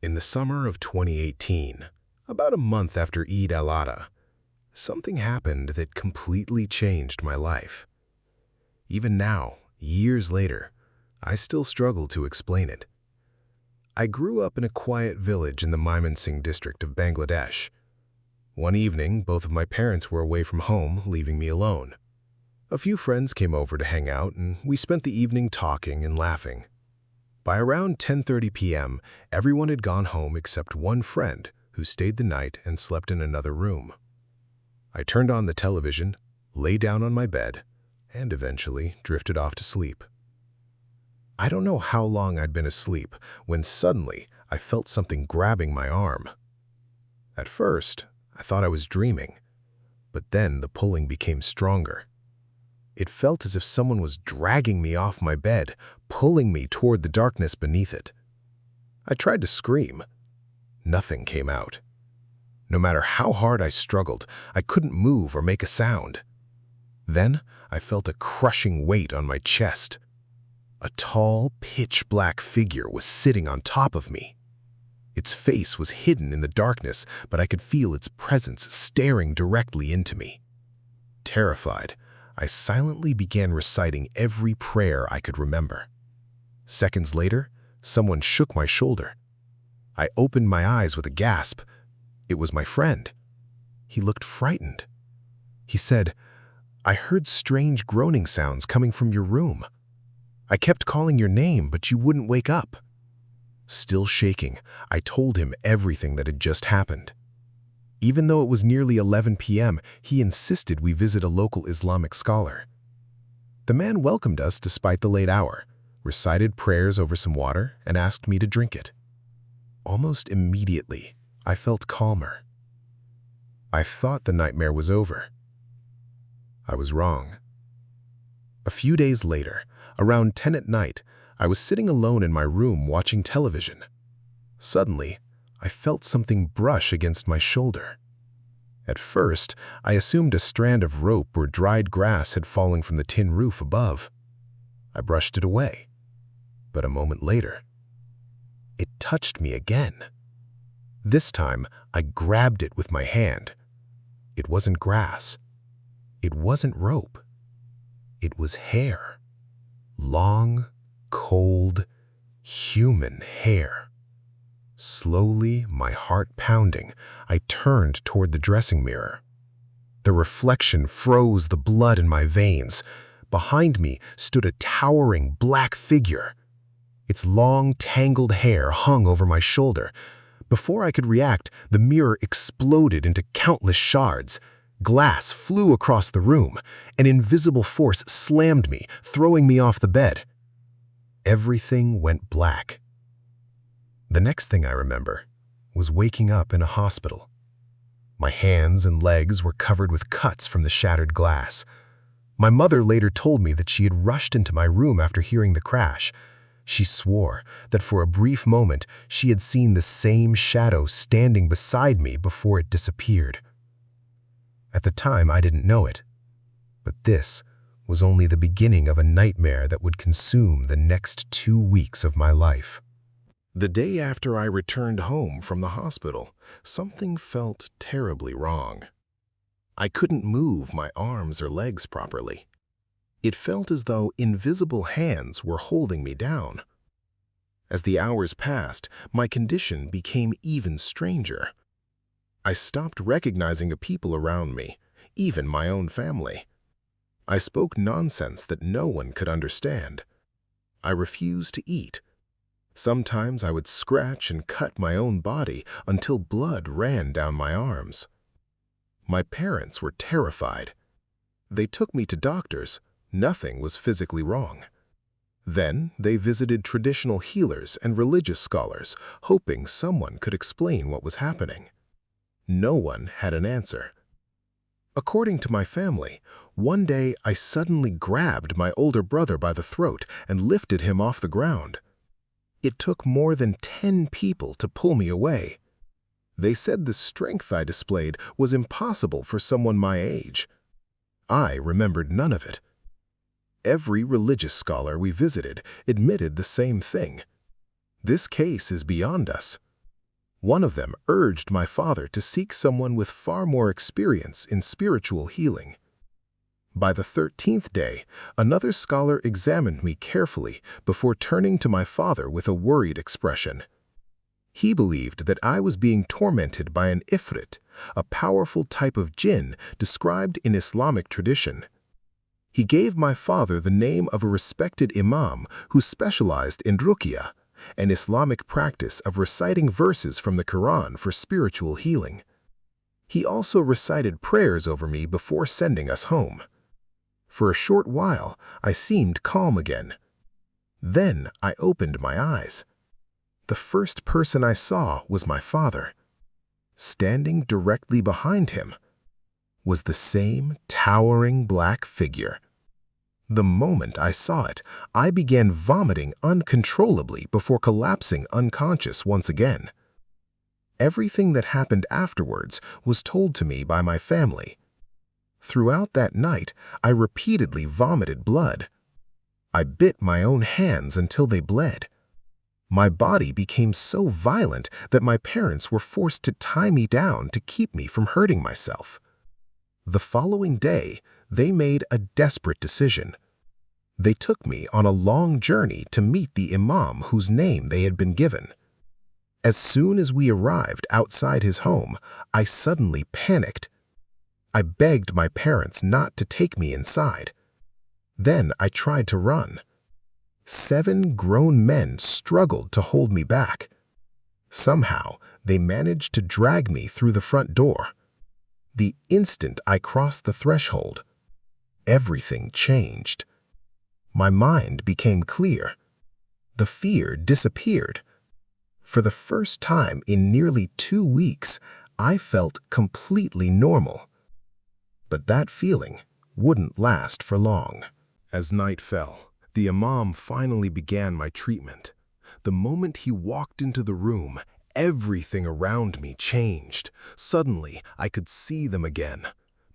In the summer of 2018, about a month after Eid al-Adha, something happened that completely changed my life. Even now, years later, I still struggle to explain it. I grew up in a quiet village in the Mymensingh district of Bangladesh. One evening, both of my parents were away from home, leaving me alone. A few friends came over to hang out, and we spent the evening talking and laughing. By around 10:30 p.m., everyone had gone home except one friend who stayed the night and slept in another room. I turned on the television, lay down on my bed, and eventually drifted off to sleep. I don't know how long I'd been asleep when suddenly I felt something grabbing my arm. At first, I thought I was dreaming, but then the pulling became stronger. It felt as if someone was dragging me off my bed, pulling me toward the darkness beneath it. I tried to scream. Nothing came out. No matter how hard I struggled, I couldn't move or make a sound. Then I felt a crushing weight on my chest. A tall, pitch-black figure was sitting on top of me. Its face was hidden in the darkness, but I could feel its presence staring directly into me. Terrified, I silently began reciting every prayer I could remember. Seconds later, someone shook my shoulder. I opened my eyes with a gasp. It was my friend. He looked frightened. He said, "I heard strange groaning sounds coming from your room. I kept calling your name, but you wouldn't wake up." Still shaking, I told him everything that had just happened. Even though it was nearly 11 p.m., he insisted we visit a local Islamic scholar. The man welcomed us despite the late hour, recited prayers over some water, and asked me to drink it. Almost immediately, I felt calmer. I thought the nightmare was over. I was wrong. A few days later, around 10 at night, I was sitting alone in my room watching television. Suddenly, I felt something brush against my shoulder. At first, I assumed a strand of rope or dried grass had fallen from the tin roof above. I brushed it away. But a moment later, it touched me again. This time, I grabbed it with my hand. It wasn't grass. It wasn't rope. It was hair. Long, cold, human hair. Slowly, my heart pounding, I turned toward the dressing mirror. The reflection froze the blood in my veins. Behind me stood a towering black figure. Its long, tangled hair hung over my shoulder. Before I could react, the mirror exploded into countless shards. Glass flew across the room. An invisible force slammed me, throwing me off the bed. Everything went black. The next thing I remember was waking up in a hospital. My hands and legs were covered with cuts from the shattered glass. My mother later told me that she had rushed into my room after hearing the crash. She swore that for a brief moment she had seen the same shadow standing beside me before it disappeared. At the time, I didn't know it, but this was only the beginning of a nightmare that would consume the next 2 weeks of my life. The day after I returned home from the hospital, something felt terribly wrong. I couldn't move my arms or legs properly. It felt as though invisible hands were holding me down. As the hours passed, my condition became even stranger. I stopped recognizing the people around me, even my own family. I spoke nonsense that no one could understand. I refused to eat. Sometimes I would scratch and cut my own body until blood ran down my arms. My parents were terrified. They took me to doctors. Nothing was physically wrong. Then they visited traditional healers and religious scholars, hoping someone could explain what was happening. No one had an answer. According to my family, one day I suddenly grabbed my older brother by the throat and lifted him off the ground. It took more than 10 people to pull me away. They said the strength I displayed was impossible for someone my age. I remembered none of it. Every religious scholar we visited admitted the same thing. This case is beyond us. One of them urged my father to seek someone with far more experience in spiritual healing. By the 13th day, another scholar examined me carefully before turning to my father with a worried expression. He believed that I was being tormented by an ifrit, a powerful type of jinn described in Islamic tradition. He gave my father the name of a respected imam who specialized in ruqyah, an Islamic practice of reciting verses from the Quran for spiritual healing. He also recited prayers over me before sending us home. For a short while, I seemed calm again. Then I opened my eyes. The first person I saw was my father. Standing directly behind him was the same towering black figure. The moment I saw it, I began vomiting uncontrollably before collapsing unconscious once again. Everything that happened afterwards was told to me by my family. Throughout that night, I repeatedly vomited blood. I bit my own hands until they bled. My body became so violent that my parents were forced to tie me down to keep me from hurting myself. The following day, they made a desperate decision. They took me on a long journey to meet the imam whose name they had been given. As soon as we arrived outside his home, I suddenly panicked. I begged my parents not to take me inside. Then I tried to run. 7 grown men struggled to hold me back. Somehow, they managed to drag me through the front door. The instant I crossed the threshold, everything changed. My mind became clear. The fear disappeared. For the first time in nearly 2 weeks, I felt completely normal. But that feeling wouldn't last for long. As night fell, the imam finally began my treatment. The moment he walked into the room, everything around me changed. Suddenly, I could see them again.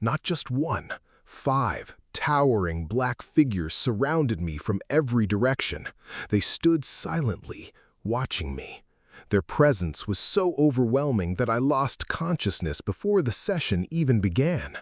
Not just one, 5 towering black figures surrounded me from every direction. They stood silently, watching me. Their presence was so overwhelming that I lost consciousness before the session even began.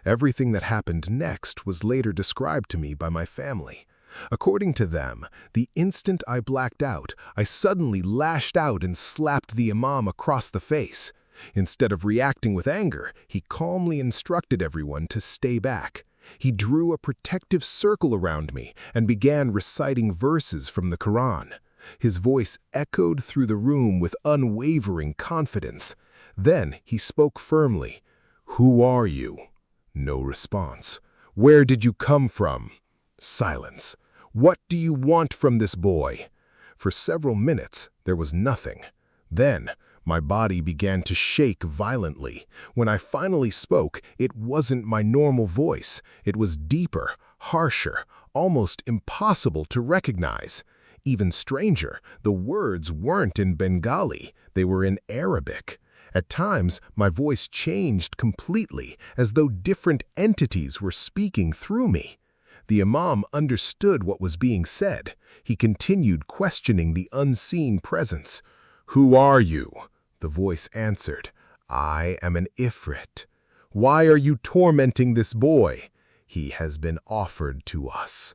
Everything that happened next was later described to me by my family. According to them, the instant I blacked out, I suddenly lashed out and slapped the imam across the face. Instead of reacting with anger, he calmly instructed everyone to stay back. He drew a protective circle around me and began reciting verses from the Quran. His voice echoed through the room with unwavering confidence. Then he spoke firmly. "Who are you?" No response. "Where did you come from?" Silence. "What do you want from this boy?" For several minutes, there was nothing. Then, my body began to shake violently. When I finally spoke, it wasn't my normal voice. It was deeper, harsher, almost impossible to recognize. Even stranger, the words weren't in Bengali, they were in Arabic. At times, my voice changed completely, as though different entities were speaking through me. The imam understood what was being said. He continued questioning the unseen presence. "Who are you?" The voice answered. "I am an ifrit." "Why are you tormenting this boy?" "He has been offered to us."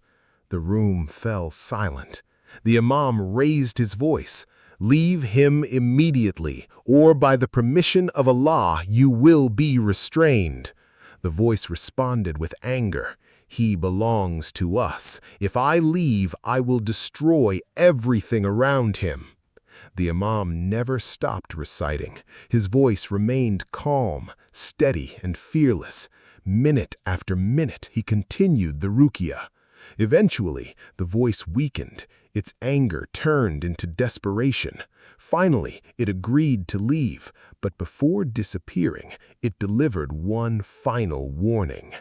The room fell silent. The imam raised his voice. "Leave him immediately, or by the permission of Allah you will be restrained." The voice responded with anger. "He belongs to us. If I leave, I will destroy everything around him." The imam never stopped reciting. His voice remained calm, steady, and fearless. Minute after minute, he continued the ruqyah. Eventually, the voice weakened. Its anger turned into desperation. Finally, it agreed to leave, but before disappearing, it delivered one final warning.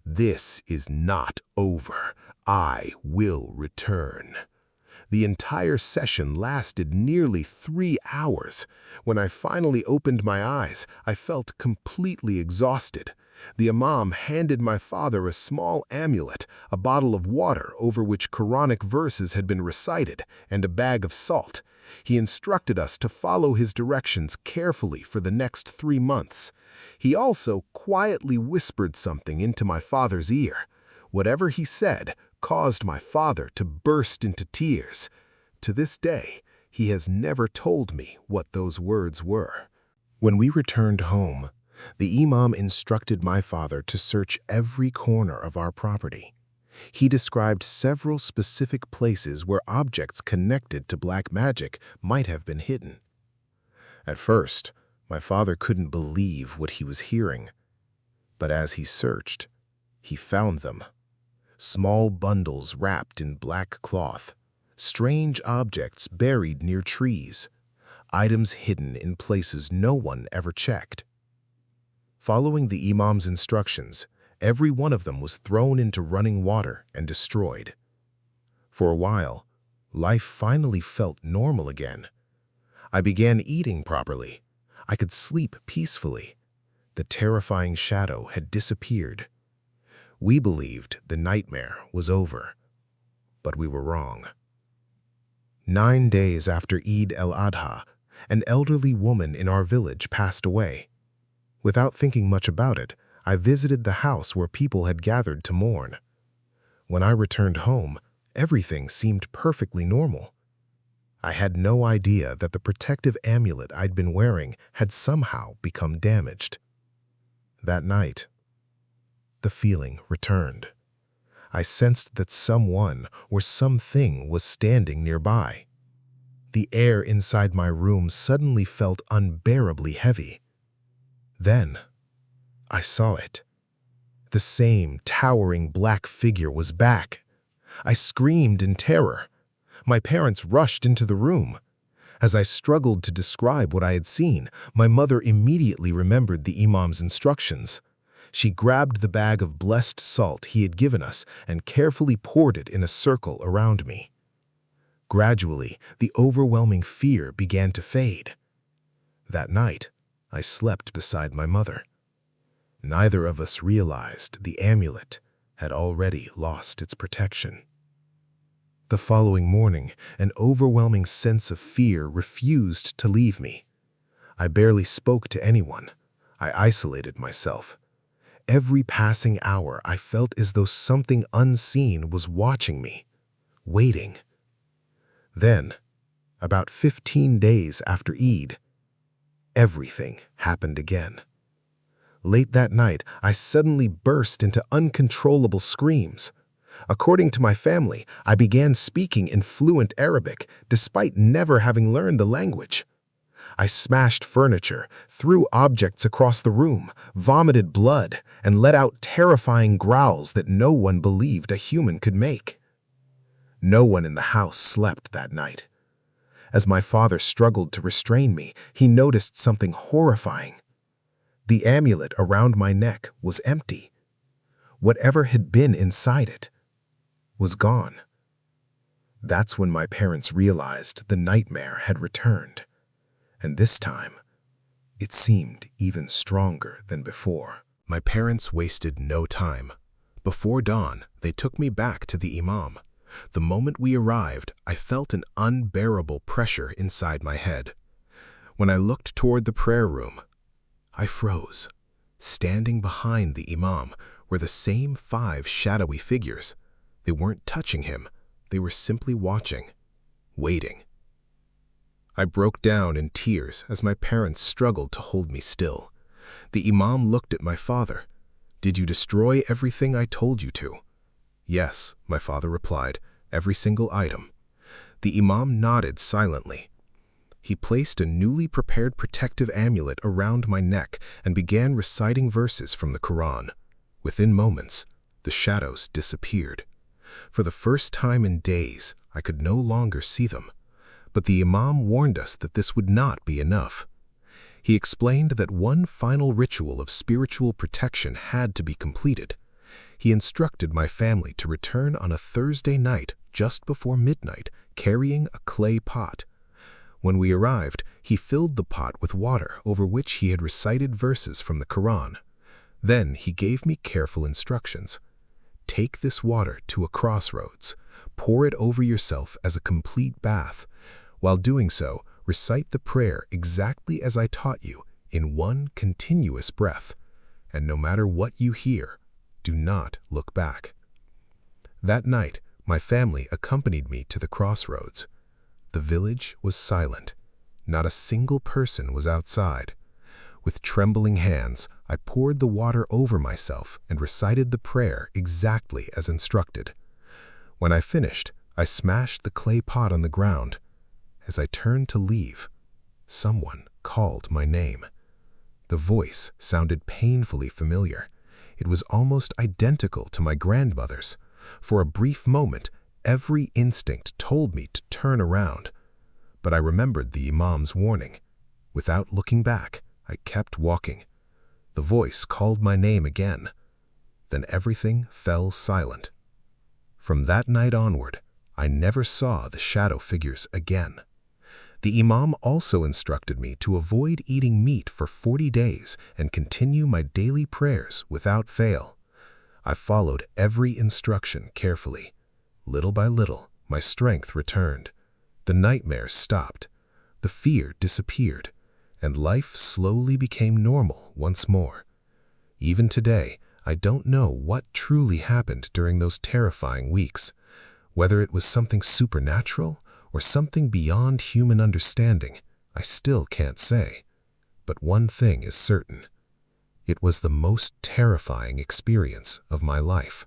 "This is not over. I will return." The entire session lasted nearly 3 hours. When I finally opened my eyes, I felt completely exhausted. The imam handed my father a small amulet, a bottle of water over which Quranic verses had been recited, and a bag of salt. He instructed us to follow his directions carefully for the next 3 months. He also quietly whispered something into my father's ear. Whatever he said caused my father to burst into tears. To this day, he has never told me what those words were. When we returned home, the imam instructed my father to search every corner of our property. He described several specific places where objects connected to black magic might have been hidden. At first, my father couldn't believe what he was hearing. But as he searched, he found them. Small bundles wrapped in black cloth, strange objects buried near trees, items hidden in places no one ever checked. Following the imam's instructions, every one of them was thrown into running water and destroyed. For a while, life finally felt normal again. I began eating properly. I could sleep peacefully. The terrifying shadow had disappeared. We believed the nightmare was over, but we were wrong. 9 days after Eid al-Adha, an elderly woman in our village passed away. Without thinking much about it, I visited the house where people had gathered to mourn. When I returned home, everything seemed perfectly normal. I had no idea that the protective amulet I'd been wearing had somehow become damaged. That night, the feeling returned. I sensed that someone or something was standing nearby. The air inside my room suddenly felt unbearably heavy. Then, I saw it. The same towering black figure was back. I screamed in terror. My parents rushed into the room. As I struggled to describe what I had seen, my mother immediately remembered the imam's instructions. She grabbed the bag of blessed salt he had given us and carefully poured it in a circle around me. Gradually, the overwhelming fear began to fade. That night, I slept beside my mother. Neither of us realized the amulet had already lost its protection. The following morning, an overwhelming sense of fear refused to leave me. I barely spoke to anyone. I isolated myself. Every passing hour, I felt as though something unseen was watching me, waiting. Then, about 15 days after Eid, everything happened again. Late that night, I suddenly burst into uncontrollable screams. According to my family, I began speaking in fluent Arabic, despite never having learned the language. I smashed furniture, threw objects across the room, vomited blood, and let out terrifying growls that no one believed a human could make. No one in the house slept that night. As my father struggled to restrain me, he noticed something horrifying. The amulet around my neck was empty. Whatever had been inside it was gone. That's when my parents realized the nightmare had returned. And this time, it seemed even stronger than before. My parents wasted no time. Before dawn, they took me back to the imam. The moment we arrived, I felt an unbearable pressure inside my head. When I looked toward the prayer room, I froze. Standing behind the imam were the same 5 shadowy figures. They weren't touching him. They were simply watching, waiting. I broke down in tears as my parents struggled to hold me still. The imam looked at my father. "Did you destroy everything I told you to?" "Yes," my father replied, "every single item." The imam nodded silently. He placed a newly prepared protective amulet around my neck and began reciting verses from the Quran. Within moments, the shadows disappeared. For the first time in days, I could no longer see them. But the imam warned us that this would not be enough. He explained that one final ritual of spiritual protection had to be completed. He instructed my family to return on a Thursday night just before midnight, carrying a clay pot. When we arrived, he filled the pot with water over which he had recited verses from the Quran. Then he gave me careful instructions. "Take this water to a crossroads. Pour it over yourself as a complete bath. While doing so, recite the prayer exactly as I taught you in one continuous breath. And no matter what you hear, do not look back. That night, my family accompanied me to the crossroads. The village was silent. Not a single person was outside. With trembling hands, I poured the water over myself and recited the prayer exactly as instructed. When I finished, I smashed the clay pot on the ground. As I turned to leave, someone called my name. The voice sounded painfully familiar. It was almost identical to my grandmother's. For a brief moment, every instinct told me to turn around. But I remembered the imam's warning. Without looking back, I kept walking. The voice called my name again. Then everything fell silent. From that night onward, I never saw the shadow figures again. The imam also instructed me to avoid eating meat for 40 days and continue my daily prayers without fail. I followed every instruction carefully. Little by little, my strength returned. The nightmares stopped. The fear disappeared, and life slowly became normal once more. Even today, I don't know what truly happened during those terrifying weeks, whether it was something supernatural or something beyond human understanding. I still can't say. But one thing is certain. It was the most terrifying experience of my life.